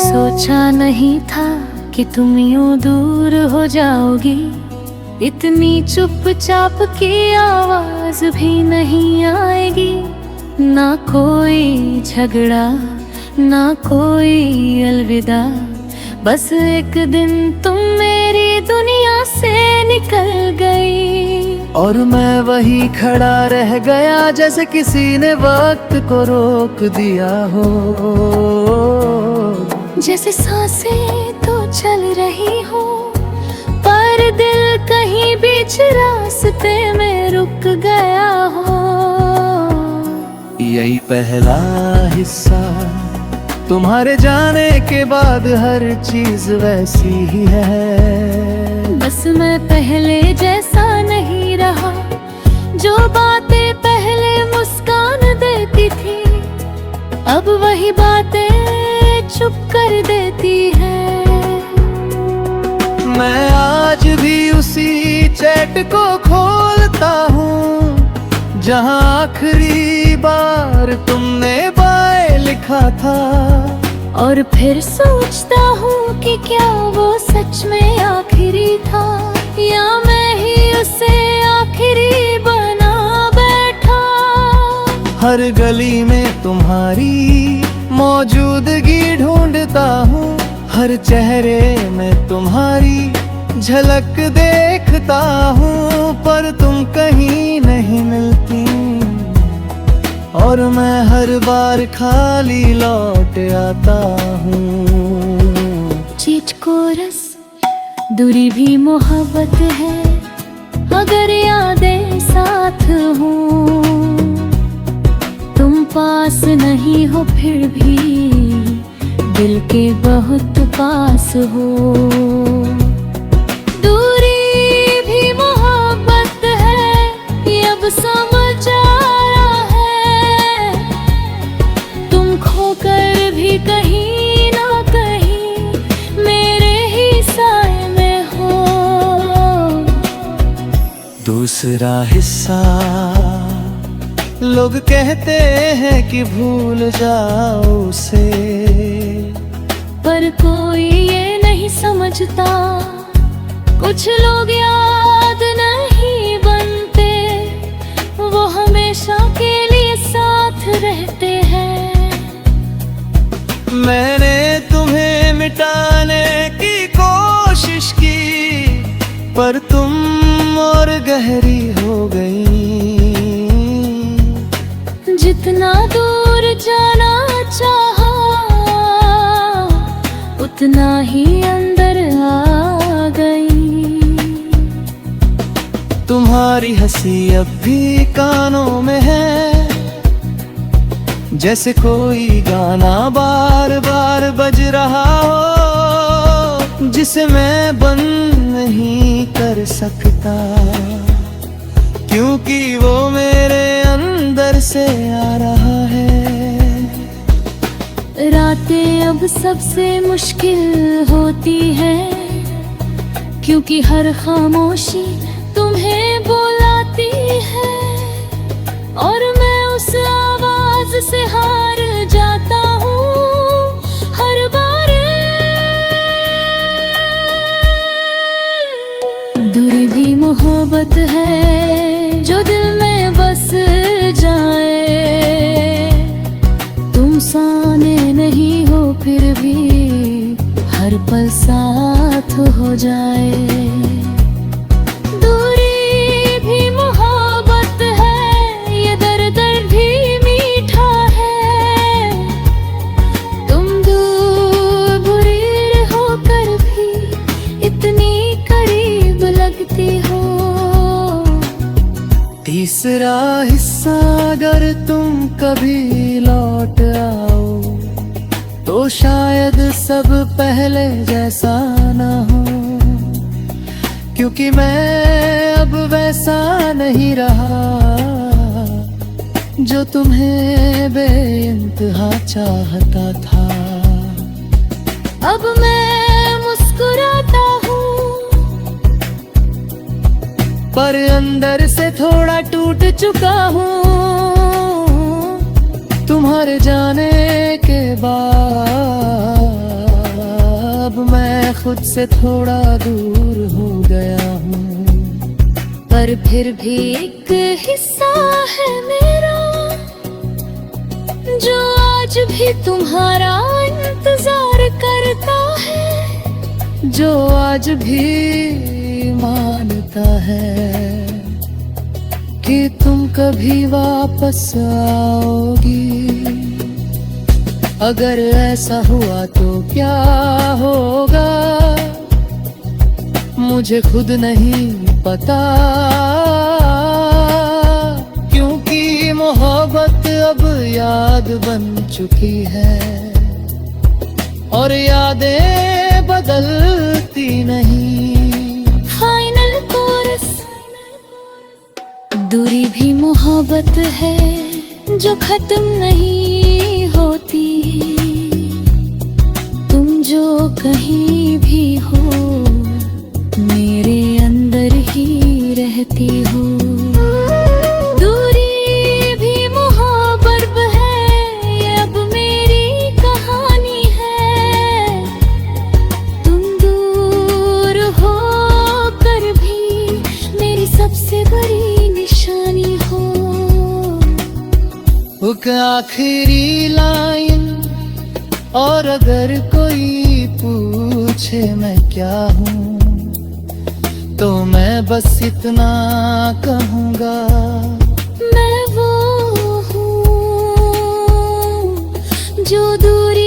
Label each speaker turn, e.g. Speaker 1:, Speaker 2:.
Speaker 1: सोचा नहीं था कि तुम यूं दूर हो जाओगी। इतनी चुपचाप की आवाज भी नहीं आएगी। ना कोई झगड़ा ना कोई अलविदा, बस एक दिन तुम मेरी दुनिया से निकल गई।
Speaker 2: और मैं वही खड़ा रह गया जैसे किसी ने वक्त को रोक दिया हो।
Speaker 1: जैसे सांसें तो चल रही हो पर दिल कहीं बीच रास्ते में रुक गया हो।
Speaker 2: यही पहला हिस्सा, तुम्हारे जाने के बाद हर चीज वैसी ही है।
Speaker 1: बस मैं पहले जैसा नहीं रहा, जो बातें पहले मुस्कान देती थी अब वही बातें चुप कर देती है।
Speaker 2: मैं आज भी उसी चैट को खोलता हूँ जहाँ आखिरी बार तुमने बाय लिखा था।
Speaker 1: और फिर सोचता हूँ कि क्या वो सच में आखिरी था, या मैं ही उसे आखिरी बना बैठा।
Speaker 2: हर गली में तुम्हारी मौजूदगी ढूंढता हूँ, हर चेहरे में तुम्हारी झलक देखता हूँ, पर तुम कहीं नहीं मिलती। और मैं हर बार खाली लौट आता हूँ।
Speaker 1: चीट कोरस दूरी भी मोहब्बत है, अगर यादें साथ हो। तुम पास नहीं हो फिर भी दिल के बहुत पास हो। दूरी भी मोहब्बत है ये अब समझ आया है। तुम खोकर भी कहीं ना कहीं मेरे ही साए में हो।
Speaker 2: दूसरा हिस्सा, लोग कहते हैं कि भूल जाओ उसे,
Speaker 1: पर कोई ये नहीं समझता कुछ लोग याद नहीं बनते, वो हमेशा के लिए साथ रहते हैं।
Speaker 2: मैंने तुम्हें मिटाने की कोशिश की पर तुम और गहरी हो गई।
Speaker 1: जितना दूर जाना चाहा उतना ही अंदर आ गई।
Speaker 2: तुम्हारी हंसी अब भी कानों में है, जैसे कोई गाना बार बार बज रहा हो, जिसे मैं बंद नहीं कर सकता, क्योंकि वो मेरे अंदर से आ रहा है।
Speaker 1: रातें अब सबसे मुश्किल होती है, क्योंकि हर खामोशी तुम्हें बुलाती है। और मैं उस आवाज से हार जाता हूँ हर बार। दूरी भी मोहब्बत है जो दिल में बस जाए। तुम साने नहीं हो फिर भी हर पल साथ हो जाए। दूरी भी मोहब्बत है ये दर्द भी मीठा है। तुम दूर बुरी होकर भी इतनी करीब लगती हो।
Speaker 2: तीसरा हिस्सा, अगर तुम कभी लौट आओ तो शायद सब पहले जैसा ना हो, क्योंकि मैं अब वैसा नहीं रहा जो तुम्हें बेइंतहा चाहता था।
Speaker 1: अब मैं मुस्कुराता हूँ
Speaker 2: पर अंदर से थोड़ा टूट चुका हूँ। तुम्हारे जाने के बाद खुद से थोड़ा दूर हो गया हूँ,
Speaker 1: पर फिर भी एक हिस्सा है मेरा जो आज भी तुम्हारा इंतजार करता है,
Speaker 2: जो आज भी मानता है कि तुम कभी वापस आओगी। अगर ऐसा हुआ तो क्या होगा मुझे खुद नहीं पता, क्योंकि मोहब्बत अब याद बन चुकी है और यादें बदलती नहीं।
Speaker 1: Final chorus. दूरी भी मोहब्बत है जो खत्म नहीं होती, तुम जो कहीं भी हो मेरे अंदर ही रहती हो। दूरी भी मोहब्बत है, ये अब मेरी कहानी है। तुम दूर हो कर भी मेरी सबसे बड़ी निशानी हो।
Speaker 2: एक आखिरी लाइन, और अगर कोई पूछे मैं क्या हूँ तो मैं बस इतना कहूँगा,
Speaker 1: मैं वो हूँ जो दूरी